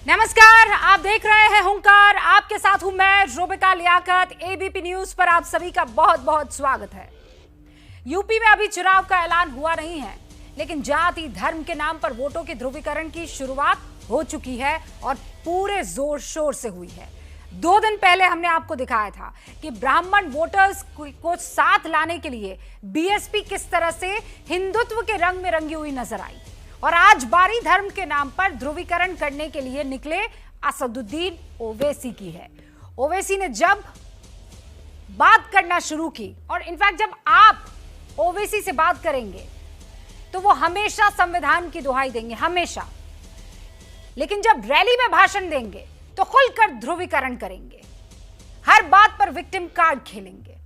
नमस्कार, आप देख रहे हैं हुंकार। आपके साथ हूं मैं रोबिका लियाकत। एबीपी न्यूज पर आप सभी का बहुत बहुत स्वागत है। यूपी में अभी चुनाव का ऐलान हुआ नहीं है, लेकिन जाति धर्म के नाम पर वोटों के ध्रुवीकरण की शुरुआत हो चुकी है और पूरे जोर शोर से हुई है। 2 दिन पहले हमने आपको दिखाया था कि ब्राह्मण वोटर्स को साथ लाने के लिए बीएसपी किस तरह से हिंदुत्व के रंग में रंगी हुई नजर आई, और आज बारी धर्म के नाम पर ध्रुवीकरण करने के लिए निकले असदुद्दीन ओवैसी की है। ओवैसी ने जब बात करना शुरू की, और इनफैक्ट जब आप ओवैसी से बात करेंगे तो वो हमेशा संविधान की दुहाई देंगे, हमेशा, लेकिन जब रैली में भाषण देंगे तो खुलकर ध्रुवीकरण करेंगे, हर बात पर विक्टिम कार्ड खेलेंगे।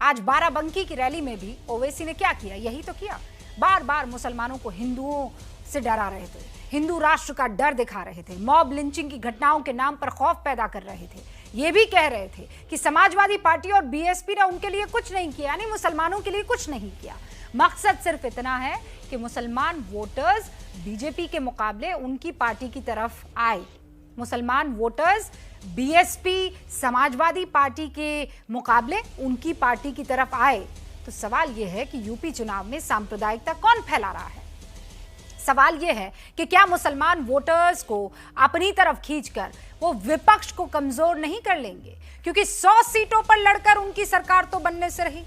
आज बाराबंकी की रैली में भी ओवैसी ने क्या किया? यही तो किया। बार बार मुसलमानों को हिंदुओं से डरा रहे थे, हिंदू राष्ट्र का डर दिखा रहे थे, मॉब लिंचिंग की घटनाओं के नाम पर खौफ पैदा कर रहे थे। ये भी कह रहे थे कि समाजवादी पार्टी और बीएसपी ने उनके लिए कुछ नहीं किया, यानी मुसलमानों के लिए कुछ नहीं किया। मकसद सिर्फ इतना है कि मुसलमान वोटर्स बीजेपी के मुकाबले उनकी पार्टी की तरफ आए, मुसलमान वोटर्स बीएसपी समाजवादी पार्टी के मुकाबले उनकी पार्टी की तरफ आए। तो सवाल यह है कि यूपी चुनाव में सांप्रदायिकता कौन फैला रहा है? सवाल यह है कि क्या मुसलमान वोटर्स को अपनी तरफ खींचकर वो विपक्ष को कमजोर नहीं कर लेंगे? क्योंकि 100 सीटों पर लड़कर उनकी सरकार तो बनने से रही,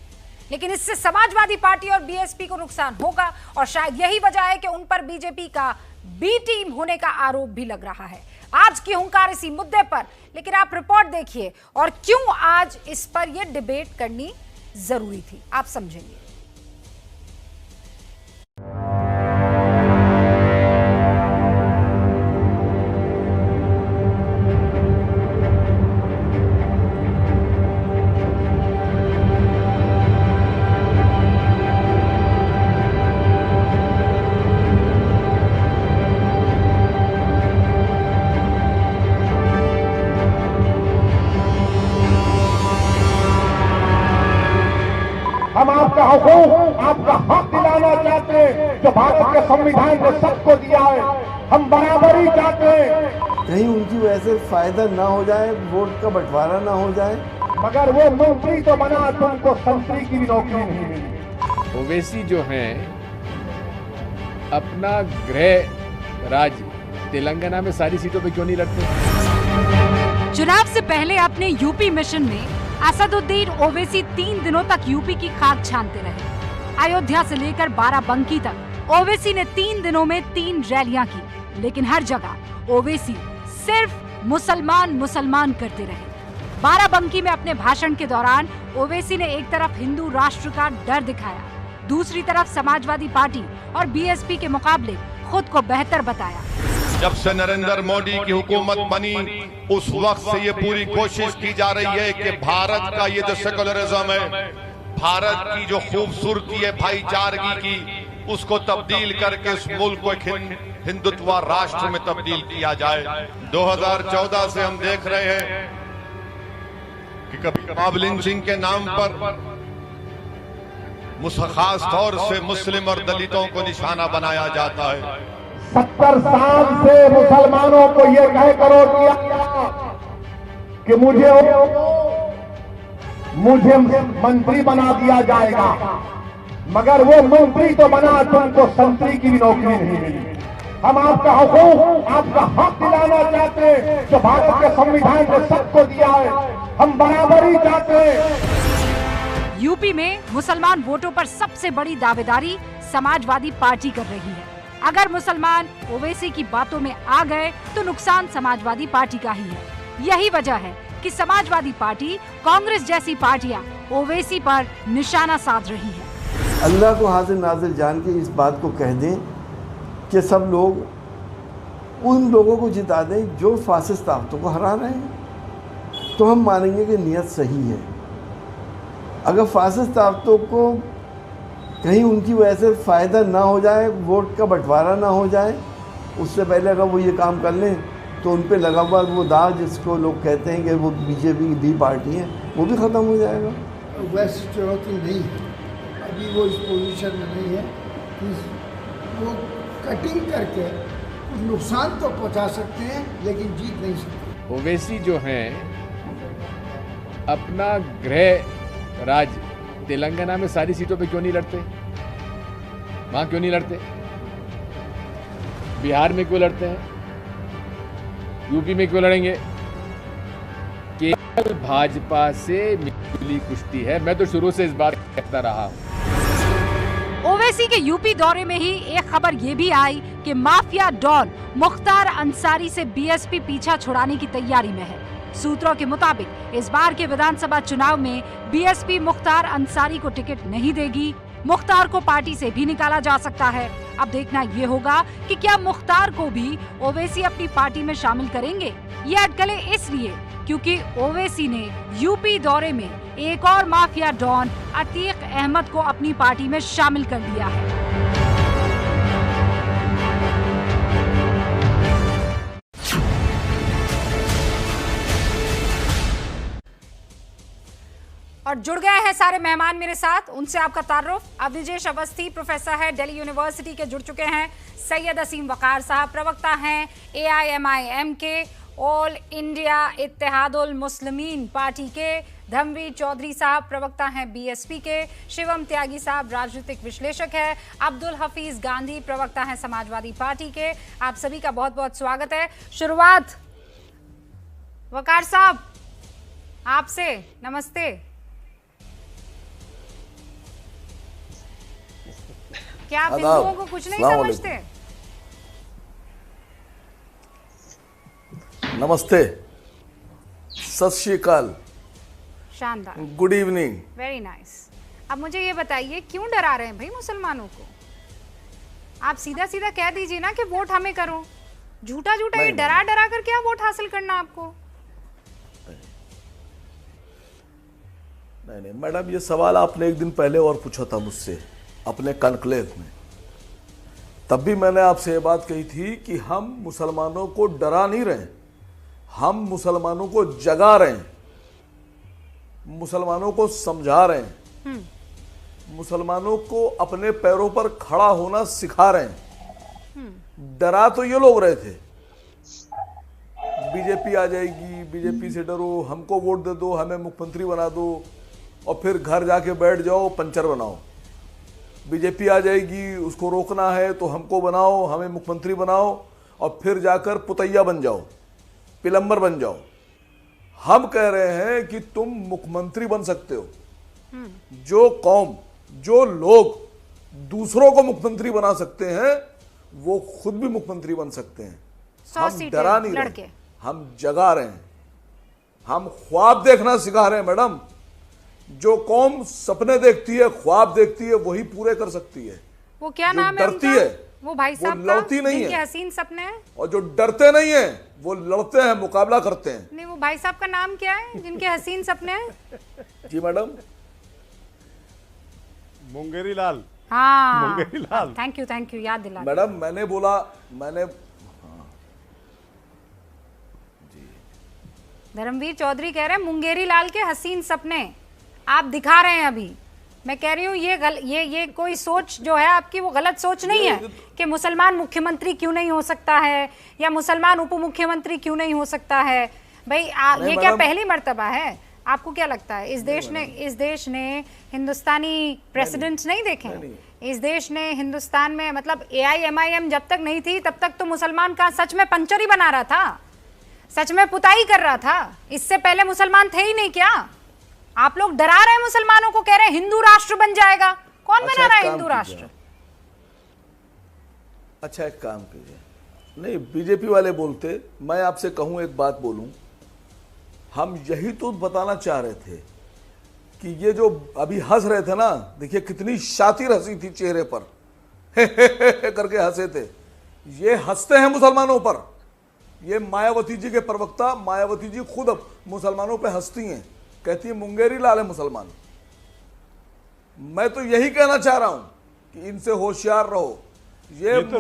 लेकिन इससे समाजवादी पार्टी और बीएसपी को नुकसान होगा, और शायद यही वजह है कि उन पर बीजेपी का बी टीम होने का आरोप भी लग रहा है। आज की हुंकार इसी मुद्दे पर, लेकिन आप रिपोर्ट देखिए और क्यों आज इस पर यह डिबेट करनी जरूरी थी, आप समझेंगे। हम आपका हुकूक, आपका हक दिलाना चाहते हैं जो भारत के संविधान ने सबको दिया है। हम बराबरी चाहते हैं। कहीं उनकी वजह से फायदा ना हो जाए, वोट का बंटवारा ना हो जाए। मगर वो मंत्री तो बना, तुमको संतरी की भी नौकरी नहीं मिली। ओवैसी जो हैं अपना गृह राज्य तेलंगाना में सारी सीटों पे क्यों नहीं लड़ते? चुनाव से पहले अपने यूपी मिशन में असदुद्दीन ओवैसी 3 दिनों तक यूपी की खाक छानते रहे। अयोध्या से लेकर बाराबंकी तक ओवैसी ने 3 दिनों में 3 रैलियां की, लेकिन हर जगह ओवैसी सिर्फ मुसलमान मुसलमान करते रहे। बाराबंकी में अपने भाषण के दौरान ओवैसी ने एक तरफ हिंदू राष्ट्र का डर दिखाया, दूसरी तरफ समाजवादी पार्टी और बीएसपी के मुकाबले खुद को बेहतर बताया। जब से नरेंद्र मोदी की हुकूमत बनी उस वक्त से ये पूरी कोशिश की जा रही है कि भारत का ये जो सेकुलरिज्म है, भारत की जो खूबसूरती है भाईचारगी की, उसको तब्दील करके इस मुल्क को एक हिंदुत्व राष्ट्र में तब्दील किया जाए। 2014 से हम देख रहे हैं कि कभी मॉब लिंचिंग के नाम पर खास तौर से मुस्लिम और दलितों को निशाना बनाया जाता है। 70 साल से मुसलमानों को ये कह करो किया कि मुझे मंत्री बना दिया जाएगा, मगर वो मंत्री तो बना, तुमको संतरी की भी नौकरी नहीं मिली। हम आपका हुकूक, आपका हक दिलाना चाहते हैं जो भारत के संविधान ने सबको दिया है। हम बराबरी चाहते हैं। यूपी में मुसलमान वोटों पर सबसे बड़ी दावेदारी समाजवादी पार्टी कर रही है। अगर मुसलमान ओवैसी की बातों में आ गए तो नुकसान समाजवादी पार्टी का ही है। यही वजह है कि समाजवादी पार्टी, कांग्रेस जैसी पार्टियां ओवैसी पर निशाना साध रही हैं। अल्लाह को हाजिर नाजिर जान के इस बात को कह दें कि सब लोग उन लोगों को जिता दें जो फासिस्ट ताकतों को हरा रहे हैं, तो हम मानेंगे कि नियत सही है। अगर फासिस्ट ताकतों को कहीं उनकी वजह से फ़ायदा ना हो जाए, वोट का बंटवारा ना हो जाए, उससे पहले अगर वो ये काम कर लें तो उन पे लगा हुआ वो दाग जिसको लोग कहते हैं कि वो बीजेपी की बी पार्टी है, वो भी ख़त्म हो जाएगा। वैसी चुनौती नहीं है, अभी वो इस पोजीशन में नहीं है कि वो कटिंग करके कुछ नुकसान तो पहुंचा सकते हैं लेकिन जीत नहीं सकते। ओवैसी जो हैं अपना गृह राज्य तेलंगाना में सारी सीटों पे क्यों नहीं लड़ते? वहां क्यों नहीं लड़ते? बिहार में क्यों लड़ते हैं? यूपी में क्यों लड़ेंगे? केवल भाजपा से मिली कुश्ती है। मैं तो शुरू से इस बात कहता रहा हूं। ओवैसी के यूपी दौरे में ही एक खबर ये भी आई कि माफिया डॉन मुख्तार अंसारी से बीएसपी पीछा छुड़ाने की तैयारी में है। सूत्रों के मुताबिक इस बार के विधानसभा चुनाव में बीएसपी मुख्तार अंसारी को टिकट नहीं देगी। मुख्तार को पार्टी से भी निकाला जा सकता है। अब देखना ये होगा कि क्या मुख्तार को भी ओवैसी अपनी पार्टी में शामिल करेंगे। ये अटकलें इसलिए क्योंकि ओवैसी ने यूपी दौरे में एक और माफिया डॉन अतीक अहमद को अपनी पार्टी में शामिल कर लिया है। और जुड़ गए हैं सारे मेहमान मेरे साथ, उनसे आपका तारुफ। अविजेश अवस्थी प्रोफेसर है दिल्ली यूनिवर्सिटी के, जुड़ चुके हैं। सैयद असीम वकार साहब प्रवक्ता हैं AIMIM के, all India Ittehadul Muslimeen party के। धर्मवीर चौधरी साहब प्रवक्ता हैं BSP के। शिवम त्यागी साहब राजनीतिक विश्लेषक है। अब्दुल हफीज गांधी प्रवक्ता हैं समाजवादी पार्टी के। आप सभी का बहुत बहुत स्वागत है। शुरुआत वकार साहब आपसे, नमस्ते। क्या आप हिंदुओं को कुछ नहीं समझते? नमस्ते, सत श्री अकाल, शानदार, गुड इवनिंग, वेरी नाइस। अब मुझे ये बताइए क्यों डरा रहे हैं भाई मुसलमानों को? आप सीधा सीधा कह दीजिए ना कि वोट हमें करो। झूठा झूठा ये डरा डरा कर क्या वोट हासिल करना आपको? नहीं मैडम, ये सवाल आपने एक दिन पहले और पूछा था मुझसे अपने कॉन्क्लेव में। तब भी मैंने आपसे ये बात कही थी कि हम मुसलमानों को डरा नहीं रहे, हम मुसलमानों को जगा रहे हैं, मुसलमानों को समझा रहे हैं, मुसलमानों को अपने पैरों पर खड़ा होना सिखा रहे हैं। डरा तो ये लोग रहे थे, बीजेपी आ जाएगी, बीजेपी से डरो, हमको वोट दे दो, हमें मुख्यमंत्री बना दो, और फिर घर जाके बैठ जाओ, पंचर बनाओ। बीजेपी आ जाएगी, उसको रोकना है तो हमको बनाओ, हमें मुख्यमंत्री बनाओ, और फिर जाकर पुतैया बन जाओ, पिलंबर बन जाओ। हम कह रहे हैं कि तुम मुख्यमंत्री बन सकते हो। जो कौम, जो लोग दूसरों को मुख्यमंत्री बना सकते हैं, वो खुद भी मुख्यमंत्री बन सकते हैं। हम डरा नहीं रहे, हम जगा रहे हैं, हम ख्वाब देखना सिखा रहे हैं। मैडम, जो कौम सपने देखती है, ख्वाब देखती है, वही पूरे कर सकती है। वो क्या नाम है डरती है वो भाई साहब वो लड़ती नहीं है, हसीन सपने हैं। और जो डरते नहीं है वो लड़ते हैं, मुकाबला करते हैं। नहीं, वो भाई साहब का नाम क्या है जिनके हसीन सपने हैं? जी मैडम, मुंगेरी लाल। हाँ, मुंगेरी लाल। थैंक यू, याद दिला। मैडम मैंने बोला, धर्मवीर चौधरी कह रहे हैं मुंगेरी लाल के हसीन सपने आप दिखा रहे हैं अभी। मैं कह रही हूँ ये कोई सोच जो है आपकी, वो गलत सोच नहीं है कि मुसलमान मुख्यमंत्री क्यों नहीं हो सकता है, या मुसलमान उप मुख्यमंत्री क्यों नहीं हो सकता है। भाई ये क्या पहली मर्तबा है? आपको क्या लगता है इस देश ने हिंदुस्तानी प्रेसिडेंट्स नहीं देखे? इस देश ने हिंदुस्तान में, मतलब AIMIM जब तक नहीं थी तब तक तो मुसलमान का सच में पंचर ही बना रहा था, सच में पुताई कर रहा था। इससे पहले मुसलमान थे ही नहीं क्या? आप लोग डरा रहे हैं मुसलमानों को, कह रहे हैं हिंदू राष्ट्र बन जाएगा। कौन बना रहा है हिंदू राष्ट्र? अच्छा, एक काम कीजिए, नहीं बीजेपी वाले बोलते, मैं आपसे कहूं, एक बात बोलूं, हम यही तो बताना चाह रहे थे कि ये जो अभी हंस रहे थे ना, देखिए कितनी शातिर हंसी थी चेहरे पर, हे करके हंसे थे। ये हंसते हैं मुसलमानों पर। ये मायावती जी के प्रवक्ता, मायावती जी खुद अब मुसलमानों पे हंसती हैं, कहती है मुंगेरी लाल है मुसलमान। मैं तो यही कहना चाह रहा हूं कि इनसे होशियार रहो। ये तो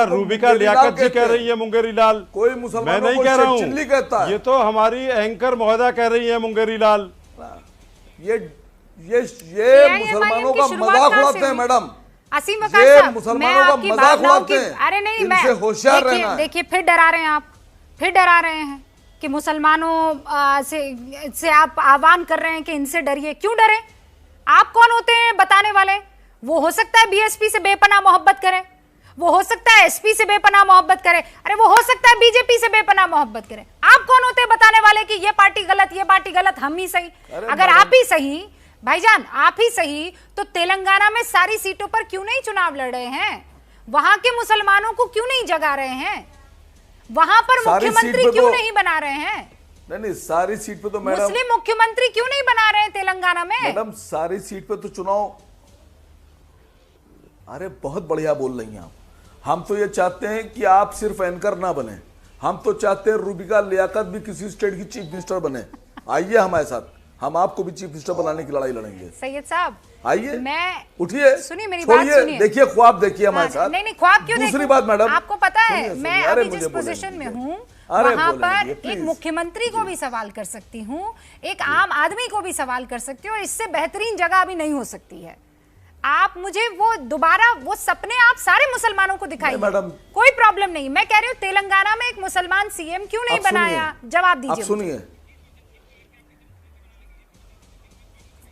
रूबिका लियाकत जी कह रही है मुंगेरी लाल, कोई मुसलमान मैं नहीं कह रहा हूं, कहता है। ये तो हमारी एंकर महोदया कह रही है मुंगेरी लाल। ये मुसलमानों का मजाक उड़ाते हैं मैडम, असीम वकार साहब, मैं मुसलमानों का आपकी मजाक भावनाओं की, उड़ाते हैं। अरे नहीं, इनसे मैं होशियार रहना है। देखिए फिर डरा रहे हैं आप, फिर डरा रहे हैं कि मुसलमानों से आप आह्वान कर रहे हैं कि इनसे डरिए। क्यों डरे? आप कौन होते हैं बताने वाले? वो हो सकता है बीएसपी से बेपनाह मोहब्बत करें, वो हो सकता है एसपी से बेपनाह मोहब्बत करे, अरे वो हो सकता है बीजेपी से बेपनाह मोहब्बत करे। आप कौन होते हैं बताने वाले कि ये पार्टी गलत, ये पार्टी गलत, हम ही सही? अगर आप ही सही भाईजान, आप ही सही, तो तेलंगाना में सारी सीटों पर क्यों नहीं चुनाव लड़ रहे हैं? वहां के मुसलमानों को क्यों नहीं जगा रहे हैं? वहां पर मुख्यमंत्री क्यों नहीं बना रहे हैं? नहीं, सारी सीट पे तो मैडम मुस्लिम मुख्यमंत्री क्यों नहीं बना रहे हैं तेलंगाना में? मैडम सारी सीट पे तो चुनाव, अरे बहुत बढ़िया बोल रही हैं आप। हम तो ये चाहते हैं कि आप सिर्फ एंकर ना बने, हम तो चाहते हैं रूबिका लियाकत भी किसी स्टेट की चीफ मिनिस्टर बने। आइए हमारे साथ, हम आपको भी चीफ मिनिस्टर बनाने की लड़ाई लड़ेंगे। सैयद साहब आइए, मैं उठिए, सुनिए मेरी बात सुनिए, देखिए ख्वाब देखिए हमारे साथ। नहीं ख्वाब क्यों? दूसरी बात मैडम, आपको पता है मैं अभी जिस पोजीशन में हूँ वहां पर एक मुख्यमंत्री को भी सवाल कर सकती हूँ, एक आम आदमी को भी सवाल कर सकती हूँ, और इससे बेहतरीन जगह अभी नहीं हो सकती है। आप मुझे वो दोबारा वो सपने आप सारे मुसलमानों को दिखाइए, कोई प्रॉब्लम नहीं। मैं कह रही हूँ तेलंगाना में एक मुसलमान सीएम क्यों नहीं बनाया? जवाब दीजिए।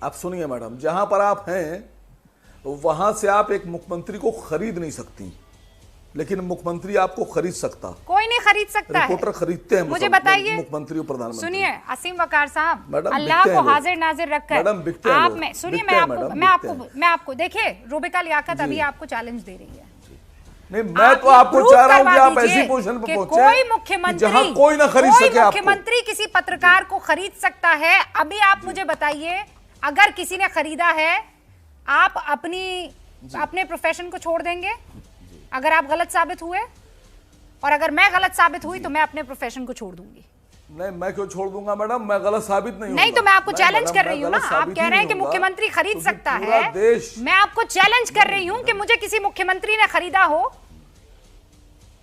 आप सुनिए मैडम, जहां पर आप हैं वहां से आप एक मुख्यमंत्री को खरीद नहीं सकती, लेकिन मुख्यमंत्री आपको खरीद सकता। कोई नहीं खरीद सकता है। रिपोर्टर खरीदते हैं मुझे बताइए मुख्यमंत्री और प्रधानमंत्री। सुनिए असीम वकार साहब, अल्लाह को हाजिर नाजिर रखकर आप में सुनिए, मैं आपको देखिए, रूबिका लियाकत अभी आपको चैलेंज दे रही है। नहीं, मैं तो आपको चाह रहा हूं कि आप ऐसी पोजीशन पर पहुंचे कोई मुख्यमंत्री, जहां कोई ना खरीद सके आपको। मुख्यमंत्री किसी पत्रकार को खरीद सकता है। अभी आप मुझे बताइए, अगर किसी ने खरीदा है, आप अपने प्रोफेशन को छोड़ देंगे? अगर आप गलत साबित हुए, और अगर मैं गलत साबित हुई तो मैं अपने प्रोफेशन को छोड़ दूंगी। नहीं, मैं क्यों छोड़ दूंगा मैडम, मैं गलत साबित नहीं तो मैं आपको चैलेंज कर रही हूँ ना। आप कह रहे हैं कि मुख्यमंत्री खरीद सकता है, मैं आपको चैलेंज कर रही हूँ कि मुझे किसी मुख्यमंत्री ने खरीदा हो,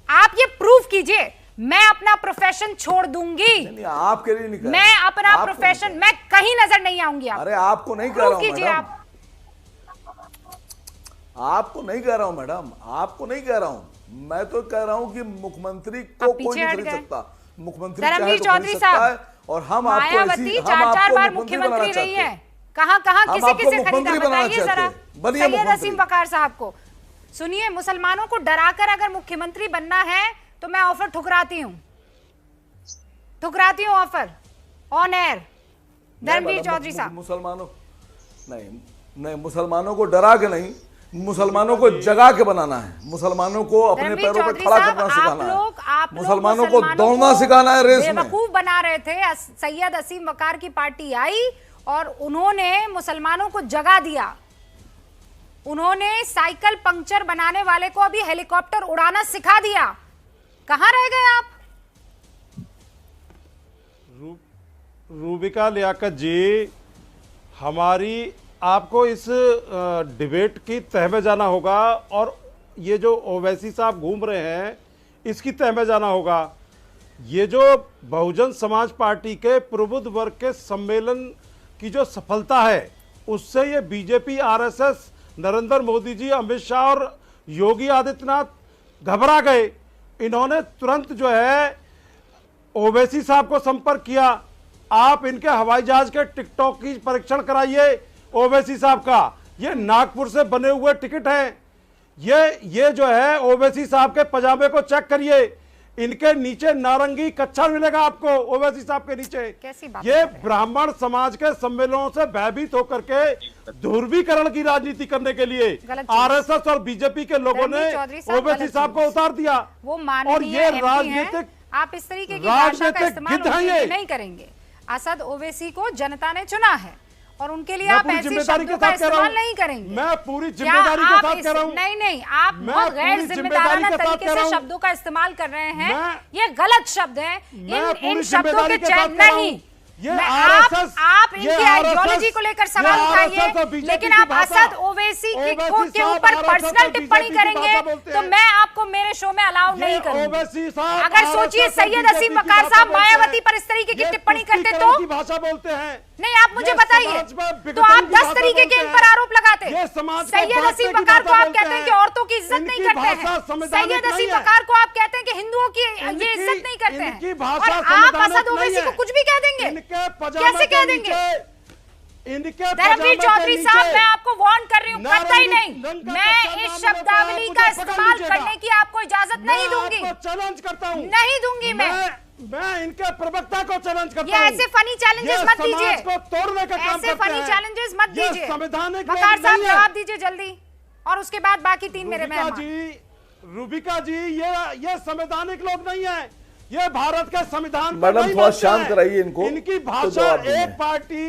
आप ये प्रूफ कीजिए, मैं अपना प्रोफेशन छोड़ दूंगी। आपके लिए नहीं, मैं अपना प्रोफेशन, मैं कहीं नजर नहीं आऊंगी। अरे आपको नहीं कह रहा हूं मैडम, आपको नहीं कह रहा हूं मैडम, आपको नहीं कह रहा हूं, मैं तो कह रहा हूं कि मुख्यमंत्री को कोई नहीं खरीद सकता। मुख्यमंत्री चाहे तो खरीद सकता है, और हम आपको मायावती 4 बार मुख्यमंत्री रही है, कहां किसे खरीदा बताइए जरा सैयद असीम वकार साहब को। सुनिए, मुसलमानों को डराकर अगर मुख्यमंत्री बनना है तो मैं ऑफर ठुकराती हूँ offer on air. Dharmveer Chaudhary साहब, मुसलमानों नहीं, मुसलमानों को डरा के नहीं, मुसलमानों को जगा के बनाना है, मुसलमानों को अपने पैरों पर खड़ा करना सिखाना है, मुसलमानों को दौड़ना सिखाना है रेस में। बेवकूफ बना रहे थे। सैयद असीम वकार की पार्टी आई और उन्होंने मुसलमानों को जगा दिया। उन्होंने साइकिल पंक्चर बनाने वाले को अभी हेलीकॉप्टर उड़ाना सिखा दिया। कहां रह गए आप? रूबिका लियाकत जी, हमारी आपको इस डिबेट की तह में जाना होगा, और ये जो ओवैसी साहब घूम रहे हैं इसकी तह में जाना होगा। ये जो बहुजन समाज पार्टी के प्रबुद्ध वर्ग के सम्मेलन की जो सफलता है, उससे ये बीजेपी, आरएसएस, नरेंद्र मोदी जी, अमित शाह और योगी आदित्यनाथ घबरा गए। इन्होंने तुरंत जो है ओवैसी साहब को संपर्क किया, आप इनके हवाई जहाज के टिकटों की परीक्षण कराइए ओवैसी साहब का। ये नागपुर से बने हुए टिकट हैं, ये जो है ओवैसी साहब के पजामे को चेक करिए, इनके नीचे नारंगी कच्छा मिलेगा आपको ओवैसी साहब के नीचे। कैसी बात ये ब्राह्मण समाज के सम्मेलनों से भयभीत होकर के ध्रुवीकरण की राजनीति करने के लिए आरएसएस और बीजेपी के लोगों ने ओवैसी साहब को उतार दिया। वो और ये राजनीतिक, आप इस तरीके की भाषा का इस्तेमाल नहीं करेंगे। असद ओवैसी को जनता ने चुना है और उनके लिए आप ऐसी शब्दों का इस्तेमाल नहीं करेंगे। मैं पूरी जिम्मेदारी के साथ कह रहा हूं। नहीं, आप बहुत गैर जिम्मेदाराना तरीके से शब्दों का इस्तेमाल कर रहे हैं। ये गलत शब्द है। इन शब्दों के चयन नहीं। आप इनकी आइडियोलॉजी को लेकर सवाल उठाइए, लेकिन आप असद ओवैसी के ऊपर पर्सनल टिप्पणी करेंगे तो मैं आपको मेरे शो में अलाउ नहीं करूंगी। अगर सोचिए सैयद असीम वकार साहब मायावती पर इस तरीके की टिप्पणी करते तो भाषा बोलते हैं। नहीं, आप मुझे बताइए, तो आप 10 तरीके के इन पर आरोप लगाते हैं। सैयद हसीन वकार को आप कहते हैं कि औरतों की इज्जत नहीं करते हैं, सैयद हसीन वकार को आप कहते हैं कि हिंदुओं की ये इज्जत नहीं करते हैं, और आप असद ओवैसी को कुछ भी कह देंगे, कैसे कह देंगे? धर्मवीर चौधरी साहब, मैं आपको वार्न कर रही हूँ, कतई नहीं, मैं इस शब्दावली का इस्तेमाल करने की आपको इजाजत नहीं दूंगी, चैलेंज करता हूँ, नहीं दूंगी मैं इनके प्रवक्ता को चैलेंज करता हूँ। ये ऐसे फनी चैलेंजेस मत दीजिए, को तोड़ने का काम ऐसे फनी चैलेंजेस मत दीजिए। संवैधानिक वकार साहब जवाब दीजिए जल्दी, और उसके बाद बाकी 3 मेरे मेहमान। रूबिका जी, ये संवैधानिक लोग नहीं है, ये भारत के संविधान। मैडम थोड़ा शांत कराइए इनको। इनकी भाषा, एक पार्टी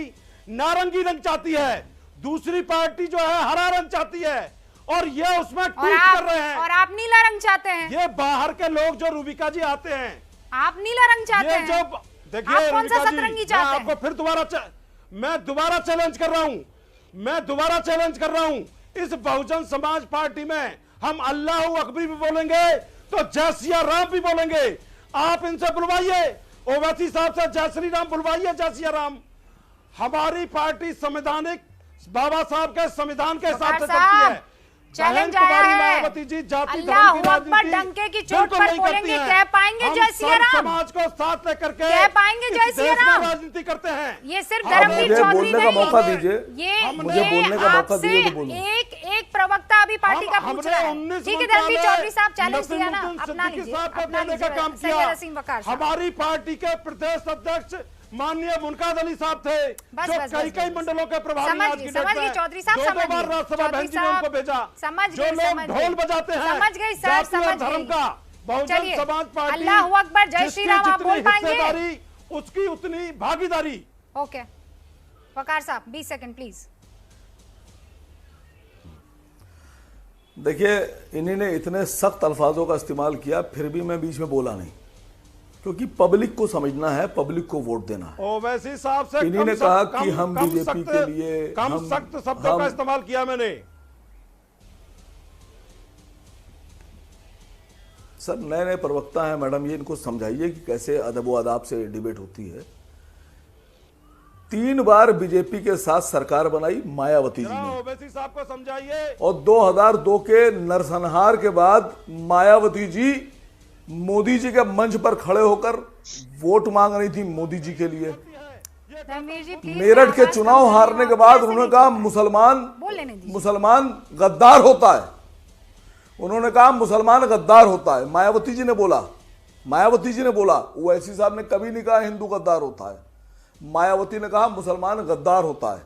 नारंगी रंग चाहती है, दूसरी पार्टी जो है हरा रंग चाहती है, और ये उसमें ट्वीट कर रहे हैं, और आप नीला रंग चाहते हैं। ये बाहर के लोग जो रूबिका जी आते हैं, आप नीला रंग चाहते हैं। जो देखिए, आप कौन सा सतरंगी चाहते हैं? आपको फिर मैं दोबारा चैलेंज कर रहा हूं, इस बहुजन समाज पार्टी में हम अल्लाह अकबर भी बोलेंगे तो जय सिया राम भी बोलेंगे। आप इनसे बुलवाइए, ओवैसी साहब से जय श्री राम बुलवाइए, जय सिया राम। हमारी पार्टी संवैधानिक, बाबा साहब के संविधान के हिसाब से चलती है। चैलेंज आया है, मायावती जी जाति अल्लाह अकबर डंके की चोट पर बोलेंगे, कह पाएंगे जय सिया राम? समाज को साथ लेकर के कह पाएंगे जय सिया राम? राजनीति करते हैं। ये सिर्फ धर्मवीर चौधरी नहीं, मौका दीजिए, ये मुझे बोलने का मौका दीजिए तो बोलूं। एक प्रवक्ता अभी पार्टी का पूछ रहा है। ठीक है धर्मवीर चौधरी साहब, चैलेंज दिया ना, अपना लीजिए। सैयद हसीन वकार साहब, हमारी पार्टी के प्रदेश अध्यक्ष माननीय मुनकाद अली साहब थे, जो कई मंडलों के प्रभारी आज की डेट में चौधरी साहब, दो बार राज्यसभा बहन जी ने उनको भेजा। जो लोग ढोल बजाते हैं, समझ गई सर, समझ धर्म का, बहुजन समाज पार्टी, अल्लाह अकबर, जय श्री राम आप बोल पाएंगे? उसकी उतनी भागीदारी। ओके वकार साहब, 20 सेकंड प्लीज। देखिए, इन्हीं ने इतने सख्त अल्फाजों का इस्तेमाल किया, फिर भी मैं बीच में बोला नहीं, क्योंकि पब्लिक को समझना है, पब्लिक को वोट देना है। ओवैसी साहब से इन्हीं ने कहा कि हम बीजेपी के लिए कम सख्त शब्दों का इस्तेमाल किया मैंने। सर, नए नए प्रवक्ता हैं मैडम, ये इनको समझाइए कि कैसे अदब व आदाब से डिबेट होती है। 3 बार बीजेपी के साथ सरकार बनाई मायावती जी ने, ओवैसी साहब को समझाइए। और 2002 के नरसंहार के बाद मायावती जी मोदी जी के मंच पर खड़े होकर वोट मांग रही थी मोदी जी के लिए। मेरठ के चुनाव हारने के बाद उन्होंने कहा मुसलमान गद्दार होता है, उन्होंने कहा मुसलमान गद्दार होता है। मायावती जी ने बोला, ओवैसी साहब ने कभी नहीं कहा हिंदू गद्दार होता है। मायावती ने कहा मुसलमान गद्दार होता है।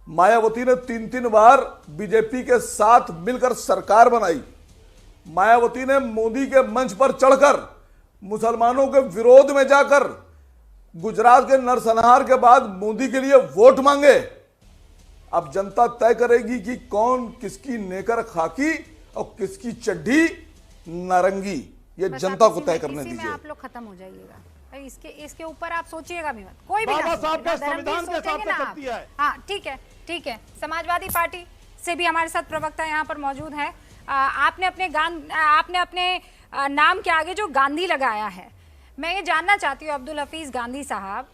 मायावती ने 3 बार बीजेपी के साथ मिलकर सरकार बनाई। मायावती ने मोदी के मंच पर चढ़कर मुसलमानों के विरोध में जाकर गुजरात के नरसंहार के बाद मोदी के लिए वोट मांगे। अब जनता तय करेगी कि कौन किसकी नेकर खाकी और किसकी चड्ढी नारंगी, ये जनता को तय करने दीजिए। आप लोग खत्म हो जाइएगा, इसके ऊपर आप सोचिएगा भी मत, कोई भी बाबा साहब का संविधान के साथ चलती है। हाँ ठीक है। समाजवादी पार्टी से भी हमारे साथ प्रवक्ता यहाँ पर मौजूद है। आपने अपने नाम के आगे जो गांधी लगाया है, मैं ये जानना चाहती हूँ अब्दुल हफीज गांधी साहब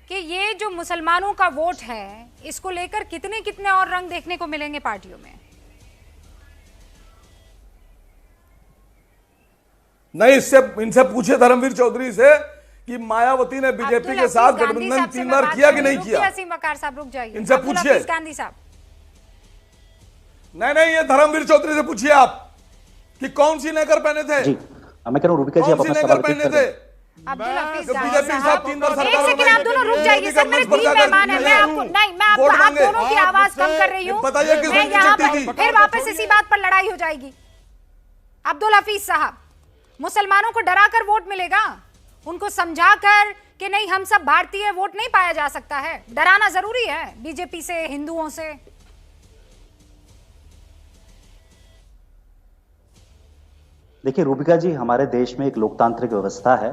कि ये जो मुसलमानों का वोट है, इसको लेकर कितने और रंग देखने को मिलेंगे पार्टियों में? नहीं, इनसे पूछे धर्मवीर चौधरी से कि मायावती ने बीजेपी के साथ गठबंधन 3 बार किया कि नहीं किया। वकार साहब रुक जाइए, इनसे पूछिए। गांधी साहब, नहीं, ये धर्मवीर चौधरी से पूछिए आप कि कौन सी नेकर पहने थे। जी, मैं कह रहा हूं रूबिका जी, आप अपना सवाल पहने थे। अब्दुल हफीज बीजेपी के साथ 3 बार सरकार बनाई। आप दोनों रुक जाइए सर, मेरे 3 मेहमान हैं, आप दोनों की आवाज कम कर रही हूँ। मैं यहाँ पर फिर वापस इसी बात पर लड़ाई हो जाएगी। अब्दुल हफीज साहब, मुसलमानों को डराकर वोट मिलेगा? उनको समझाकर कि नहीं हम सब भारतीय, वोट नहीं पाया जा सकता है? डराना जरूरी है बीजेपी से, हिंदुओं से? देखिए रूबिका जी, हमारे देश में एक लोकतांत्रिक व्यवस्था है,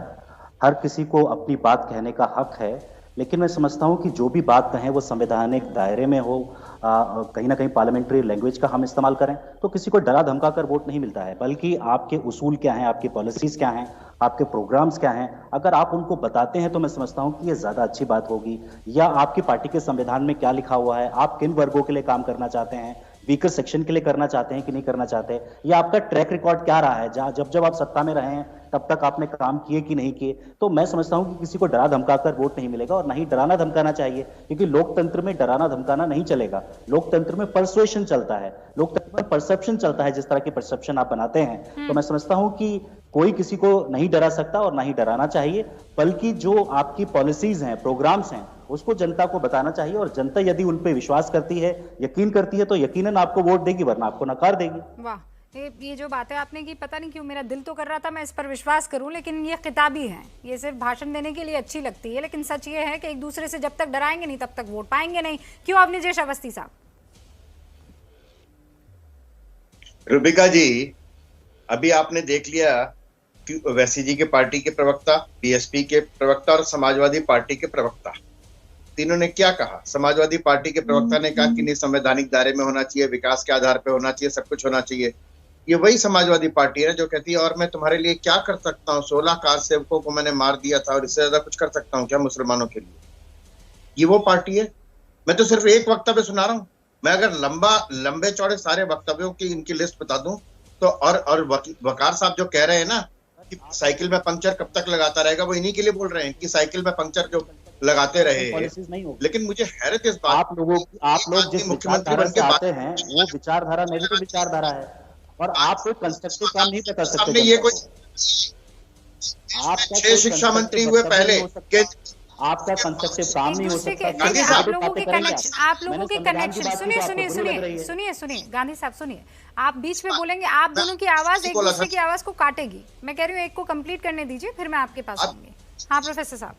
हर किसी को अपनी बात कहने का हक है, लेकिन मैं समझता हूं कि जो भी बात कहें वो संवैधानिक दायरे में हो, कहीं ना कहीं पार्लियामेंट्री लैंग्वेज का हम इस्तेमाल करें, तो किसी को डरा धमका कर वोट नहीं मिलता है, बल्कि आपके उसूल क्या हैं, आपकी पॉलिसीज क्या हैं, आपके प्रोग्राम्स क्या हैं, अगर आप उनको बताते हैं तो मैं समझता हूं कि ये ज्यादा अच्छी बात होगी। या आपकी पार्टी के संविधान में क्या लिखा हुआ है, आप किन वर्गों के लिए काम करना चाहते हैं, वीकर सेक्शन के लिए करना चाहते हैं कि नहीं करना चाहते, या आपका ट्रैक रिकॉर्ड क्या रहा है, जब आप सत्ता में रहे हैं तब तक आपने काम किए कि नहीं किए। तो मैं समझता हूं कि किसी को डरा धमका कर वोट नहीं मिलेगा और ना ही डराना धमकाना चाहिए, क्योंकि लोकतंत्र में डराना धमकाना नहीं चलेगा। लोकतंत्र में परसुएशन चलता है, लोकतंत्र में परसेप्शन चलता है, जिस तरह की परसेप्शन आप बनाते हैं। तो मैं समझता हूं कि कोई किसी को नहीं डरा सकता और ना ही डराना चाहिए, बल्कि जो आपकी पॉलिसीज हैं, प्रोग्राम्स हैं, उसको जनता को बताना चाहिए, और जनता यदि उन पे विश्वास करती है, यकीन करती है, तो यकीनन आपको वोट देगी, वरना आपको नकार देगी। वाह, ये जो बातें आपने की, पता नहीं क्यों मेरा दिल तो कर रहा था मैं इस पर विश्वास करूं, लेकिन ये किताबी है, ये सिर्फ भाषण देने के लिए अच्छी लगती है, लेकिन सच ये है कि एक दूसरे से जब तक डराएंगे नहीं तब तक वोट पाएंगे नहीं। क्यों अवनीश अवस्थी साहब? रुबिका जी, अभी आपने देख लिया कि ओवैसी जी के पार्टी के प्रवक्ता, बीएसपी के प्रवक्ता और समाजवादी पार्टी के प्रवक्ता, तीनों ने क्या कहा। समाजवादी पार्टी के प्रवक्ता ने कहा कि नहीं, संवैधानिक दायरे में होना चाहिए, विकास के आधार पर होना चाहिए, सब कुछ होना चाहिए। ये वही समाजवादी पार्टी है जो कहती है और मैं तुम्हारे लिए क्या कर सकता हूँ, 16 कार सेवकों को मैंने मार दिया था और इससे ज्यादा कुछ कर सकता हूँ क्या मुसलमानों के लिए। ये वो पार्टी है। मैं तो सिर्फ एक वक्तव्य सुना रहा हूँ। मैं अगर लंबे चौड़े सारे वक्तव्यों की इनकी लिस्ट बता दूं तो, और वकार साहब जो कह रहे हैं ना कि साइकिल में पंक्चर कब तक लगाता रहेगा, वो इन्हीं के लिए बोल रहे हैं कि साइकिल में पंक्चर जो लगाते रहे। लेकिन मुझे हैरत इस बात, आप लोग जिस मुख्यमंत्री से आते हैं वो विचारधारा नेगेटिव विचारधारा है, और आप कोई कंस्ट्रक्टिव काम नहीं कर सकते। ये कोई आप 6 शिक्षा मंत्री हुए पहले के, आपका कंस्ट्रक्टिव काम नहीं हो सकता। आप लोगों के कनेक्शन सुनिए गांधी साहब सुनिए, आप बीच में बोलेंगे, आप दोनों की आवाज एक दूसरे की आवाज को काटेगी। मैं कह रही हूँ एक को कंप्लीट करने दीजिए, फिर मैं आपके पास आऊंगी। हाँ प्रोफेसर साहब,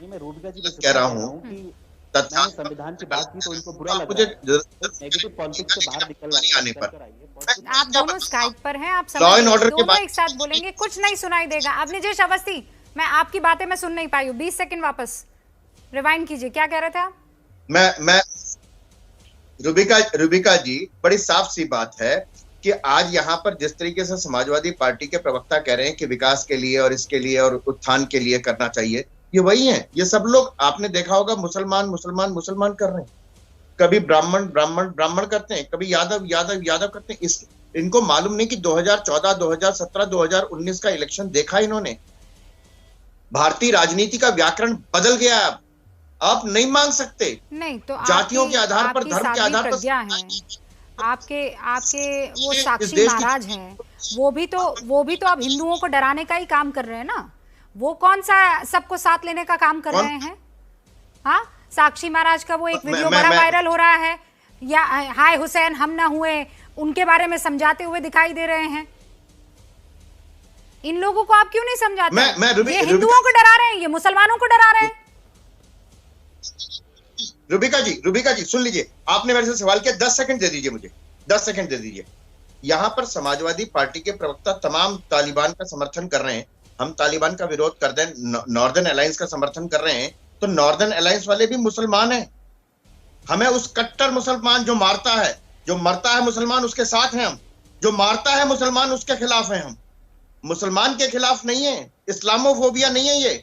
मैं रूबिका जी कह रहा हूँ कि संविधान की बात की तो इनको बुरा लग रहा है, नेगेटिव पॉलिटिक्स से बाहर निकल आने पर। आप दोनों स्काइप पर हैं, आप दोनों एक साथ बोलेंगे, कुछ नहीं सुनाई देगा। अवनीश अवस्थी, मैं आपकी बातें मैं सुन नहीं पाई हूँ, 20 सेकंड वापस रिवाइंड कीजिए, क्या कह रहे थे आप? मैं रुबिका जी, बड़ी साफ सी बात है कि आज यहाँ पर जिस तरीके से समाजवादी पार्टी के प्रवक्ता कह रहे हैं कि विकास के लिए और इसके लिए और उत्थान के लिए करना चाहिए, ये वही है। ये सब लोग आपने देखा होगा मुसलमान कर रहे हैं, कभी ब्राह्मण करते हैं, कभी यादव करते हैं। इनको मालूम नहीं कि 2014, 2017, 2019 का इलेक्शन देखा इन्होंने। भारतीय राजनीति का व्याकरण बदल गया। अब आप नहीं मांग सकते, नहीं तो जातियों के आधार पर, धर्म के आधार पर। आपके वो साक्षी महाराज हैं, वो भी तो अब हिंदुओं को डराने का ही काम कर रहे हैं ना। वो कौन सा सबको साथ लेने का काम कर रहे हैं? हाँ, साक्षी महाराज का वो एक वीडियो बड़ा वायरल हो रहा है, या हाय हुसैन हम ना हुए, उनके बारे में समझाते हुए दिखाई दे रहे हैं। इन लोगों को आप क्यों नहीं समझाते? ये हिंदुओं को डरा रहे हैं, ये मुसलमानों को डरा रहे हैं। रुबिका जी सुन लीजिए, आपने मेरे से सवाल किया, 10 सेकंड दे दीजिए मुझे, 10 सेकंड दे दीजिए। यहाँ पर समाजवादी पार्टी के प्रवक्ता तमाम तालिबान का समर्थन कर रहे हैं। हम तालिबान का विरोध कर दें, नॉर्दर्न अलायंस का समर्थन कर रहे हैं, तो नॉर्दर्न अलायंस वाले भी मुसलमान हैं। हमें उस कट्टर मुसलमान जो मरता है मुसलमान, उसके साथ हैं हम। जो मारता है मुसलमान, उसके खिलाफ हैं हम। मुसलमान के खिलाफ नहीं है, इस्लामोफोबिया नहीं है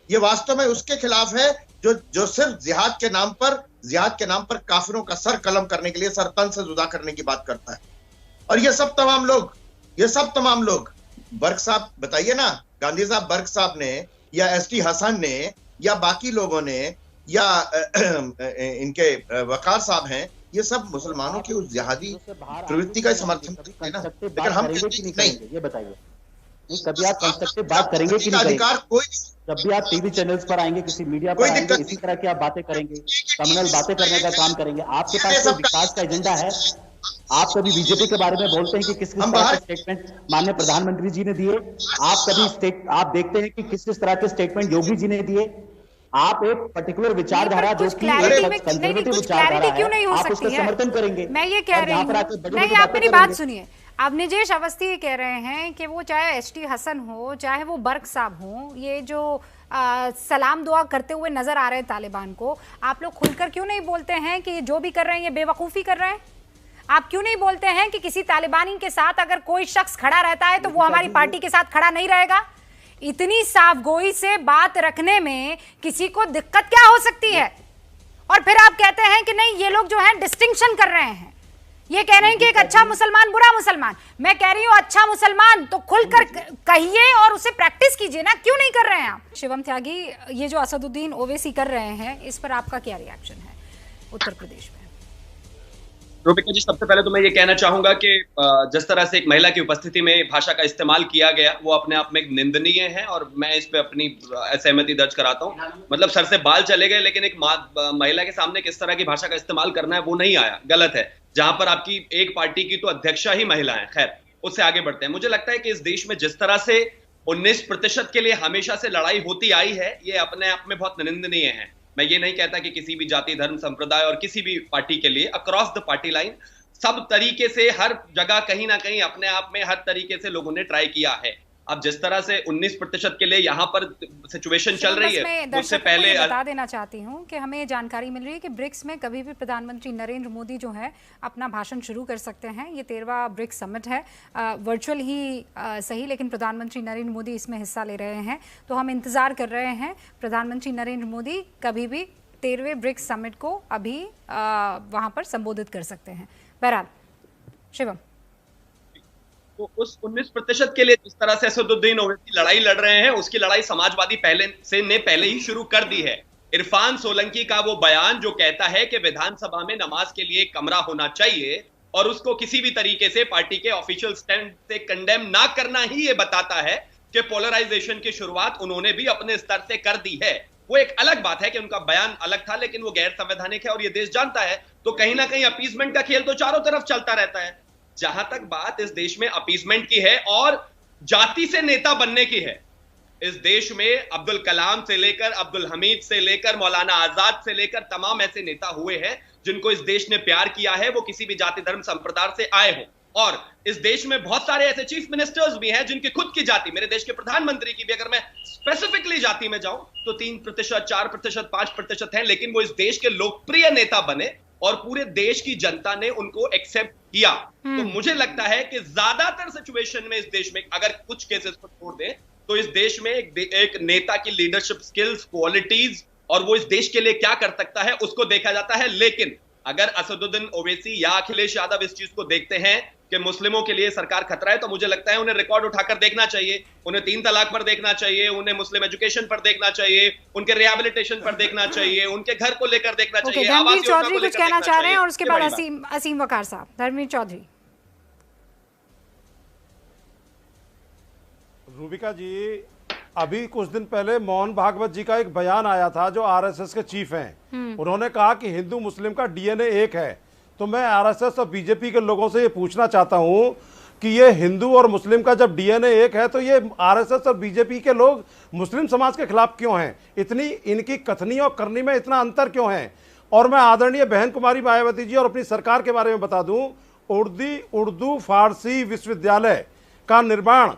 ये वास्तव में उसके खिलाफ है जो सिर्फ जिहाद के नाम पर काफिरों का सर कलम करने के लिए, सर तन से जुदा करने की बात करता है। और ये सब तमाम लोग बर्क साहब बताइए ना, गांधी साहब, बर्क साहब ने या एसटी हसन ने या बाकी लोगों ने या इनके वकार साहब हैं, ये सब मुसलमानों की उस जिहादी प्रवृत्ति का समर्थन करते हैं ना। लेकिन हम नहीं, ये बताइए, कभी आप कंस्ट्रक्टिव बात करेंगे कि नहीं? जब भी आप टीवी चैनल्स पर आएंगे, किसी मीडिया पर आएंगे, इसी तरह की आप बातें करेंगे, कम्युनल बातें करने का काम करेंगे। आपके पास कोई विकास का एजेंडा है? आप कभी बीजेपी के बारे में बोलते हैं कि किस तरह के स्टेटमेंट माननीय प्रधानमंत्री जी ने दिए? आप देखते हैं कि किस तरह के स्टेटमेंट योगी जी ने दिए? आप एक पर्टिकुलर विचारधारा जो कंजर्वेटिव विचारधारा है, आप उसका समर्थन करेंगे। मैं ये कह रही हूँ, नहीं, आप मेरी बात सुनिए। अब निजेश अवस्थी ये कह रहे हैं कि वो चाहे एसटी हसन हो, चाहे वो बर्क साहब हो, ये जो सलाम दुआ करते हुए नजर आ रहे हैं तालिबान को, आप लोग खुलकर क्यों नहीं बोलते हैं कि जो भी कर रहे हैं ये बेवकूफ़ी कर रहे हैं? आप क्यों नहीं बोलते हैं कि किसी तालिबानी के साथ अगर कोई शख्स खड़ा रहता है तो वो हमारी पार्टी के साथ खड़ा नहीं रहेगा? इतनी साफगोई से बात रखने में किसी को दिक्कत क्या हो सकती है? और फिर आप कहते हैं कि नहीं, ये लोग जो है डिस्टिंक्शन कर रहे हैं, ये कह रहे हैं कि एक अच्छा मुसलमान, बुरा मुसलमान। मैं कह रही हूँ अच्छा मुसलमान तो खुलकर कहिए और उसे प्रैक्टिस कीजिए ना, क्यों नहीं कर रहे हैं आप? शिवम त्यागी, ये जो असदुद्दीन ओवैसी कर रहे हैं इस पर आपका क्या रिएक्शन है उत्तर प्रदेश में? रूबिका जी, सबसे पहले तो मैं ये कहना चाहूंगा कि जिस तरह से एक महिला की उपस्थिति में भाषा का इस्तेमाल किया गया वो अपने आप में एक निंदनीय है और मैं इस पे अपनी असहमति दर्ज कराता हूं। मतलब सर से बाल चले गए, लेकिन एक महिला के सामने किस तरह की भाषा का इस्तेमाल करना है वो नहीं आया, गलत है। जहां पर आपकी एक पार्टी की तो अध्यक्षा ही महिला है। खैर, उससे आगे बढ़ते हैं। मुझे लगता है कि इस देश में जिस तरह से 19% के लिए हमेशा से लड़ाई होती आई है, ये अपने आप में बहुत निंदनीय है। मैं ये नहीं कहता कि किसी भी जाति, धर्म, संप्रदाय और किसी भी पार्टी के लिए अक्रॉस द पार्टी लाइन सब तरीके से हर जगह कहीं ना कहीं अपने आप में हर तरीके से लोगों ने ट्राई किया है। अब जिस तरह से 19% के लिए यहाँ पर सिचुएशन चल रही है, उससे पहले बता देना चाहती हूँ कि हमें जानकारी मिल रही है कि ब्रिक्स में कभी भी प्रधानमंत्री नरेंद्र मोदी जो है अपना भाषण शुरू कर सकते हैं। ये 13वां ब्रिक्स समिट है, वर्चुअल ही सही, लेकिन प्रधानमंत्री नरेंद्र मोदी इसमें हिस्सा ले रहे हैं। तो हम इंतजार कर रहे हैं प्रधानमंत्री नरेंद्र मोदी कभी भी 13वें ब्रिक्स समिट को अभी वहाँ पर संबोधित कर सकते हैं। बहरहाल शिवम, तो उस 19% के लिए जिस तरह से असदुद्दीन ओवैसी लड़ाई लड़ रहे हैं, उसकी लड़ाई समाजवादी पहले ही शुरू कर दी है। इरफान सोलंकी का वो बयान जो कहता है कि विधानसभा में नमाज के लिए एक कमरा होना चाहिए और उसको किसी भी तरीके से पार्टी के ऑफिशियल स्टैंड से कंडेम ना करना, ही ये बताता है कि पोलराइजेशन की शुरुआत उन्होंने भी अपने स्तर से कर दी है। वो एक अलग बात है कि उनका बयान अलग था, लेकिन वो गैर संवैधानिक है और ये देश जानता है। तो कहीं ना कहीं अपीसमेंट का खेल तो चारों तरफ चलता रहता है। जहां तक बात इस देश में अपीसमेंट की है और जाति से नेता बनने की है, इस देश में अब्दुल कलाम से लेकर अब्दुल हमीद से लेकर मौलाना आजाद से लेकर तमाम ऐसे नेता हुए हैं जिनको इस देश ने प्यार किया है, वो किसी भी जाति, धर्म, संप्रदाय से आए हों। और इस देश में बहुत सारे ऐसे चीफ मिनिस्टर्स भी हैं जिनकी खुद की जाति, मेरे देश के प्रधानमंत्री की भी अगर मैं स्पेसिफिकली जाति में जाऊं तो 3%, 4%, 5% हैं, लेकिन वो इस देश के लोकप्रिय नेता बने और पूरे देश की जनता ने उनको एक्सेप्ट किया। तो मुझे लगता है कि ज्यादातर सिचुएशन में इस देश में, अगर कुछ केसेस को छोड़ दें, तो इस देश में एक नेता की लीडरशिप स्किल्स, क्वालिटीज और वो इस देश के लिए क्या कर सकता है उसको देखा जाता है। लेकिन अगर असदुद्दीन ओवैसी या अखिलेश यादव इस चीज को देखते हैं कि मुस्लिमों के लिए सरकार खतरा है, तो मुझे लगता है उन्हें रिकॉर्ड उठाकर देखना चाहिए, उन्हें 3 तलाक पर देखना चाहिए, उन्हें मुस्लिम एजुकेशन पर देखना चाहिए, उनके रिहेबिलिटेशन पर देखना चाहिए, उनके घर को लेकर देखना चाहिए। धर्मवीर चौधरी कुछ कहना चाह रहे हैं और उसके बाद असीम वकार साहब। धर्मवीर चौधरी। रूबिका जी, अभी कुछ दिन पहले मोहन भागवत जी का एक बयान आया था जो आरएसएस के चीफ हैं। उन्होंने कहा कि हिंदू मुस्लिम का डीएनए एक है। तो मैं आरएसएस और बीजेपी के लोगों से ये पूछना चाहता हूं कि ये हिंदू और मुस्लिम का जब डीएनए एक है तो ये आरएसएस और बीजेपी के लोग मुस्लिम समाज के खिलाफ क्यों हैं? इतनी इनकी कथनी और करनी में इतना अंतर क्यों है? और मैं आदरणीय बहन कुमारी मायावती जी और अपनी सरकार के बारे में बता दूं, उर्दू फारसी विश्वविद्यालय का निर्माण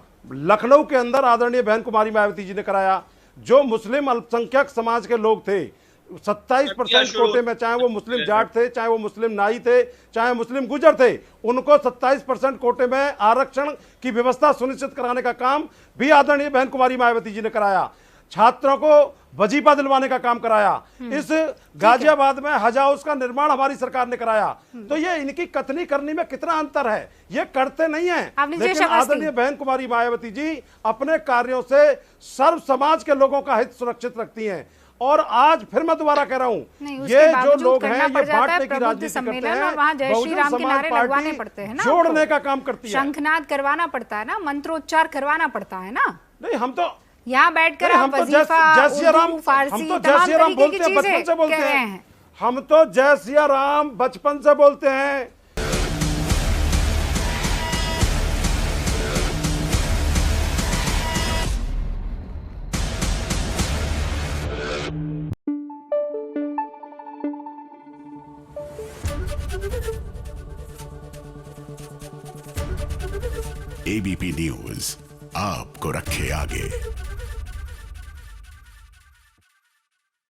लखनऊ के अंदर आदरणीय बहन कुमारी मायावती जी ने कराया। जो मुस्लिम अल्पसंख्यक समाज के लोग थे 27% कोटे में, चाहे वो मुस्लिम जाट थे, चाहे वो मुस्लिम नाई थे, चाहे मुस्लिम गुजर थे, उनको 27% कोटे में आरक्षण की व्यवस्था सुनिश्चित कराने का काम भी आदरणीय बहन कुमारी मायावती जी ने कराया। छात्रों को वजीफा दिलवाने का काम कराया। इस गाजियाबाद में हज हाउस का निर्माण हमारी सरकार ने कराया। तो ये इनकी कथनी करनी में कितना अंतर है, ये करते नहीं है। लेकिन आदरणीय बहन कुमारी मायावती जी अपने कार्यों से सर्व समाज के लोगों का हित सुरक्षित रखती हैं। और आज फिर मैं दोबारा कह रहा हूं, ये जो लोग हैं ये बांटने की राजनीति करते हैं, बहुजन समाज पार्टी जोड़ने का काम करती है। शंखनाद करवाना पड़ता है ना, मंत्रोच्चार करवाना पड़ता है ना। नहीं, हम तो यहाँ बैठकर आप वजीफा, उर्दू, फारसी, तमाम तरीके की चीजें कह रहे हैं। हम तो जय सिया राम बचपन से बोलते हैं। एबीपी न्यूज आपको रखे आगे।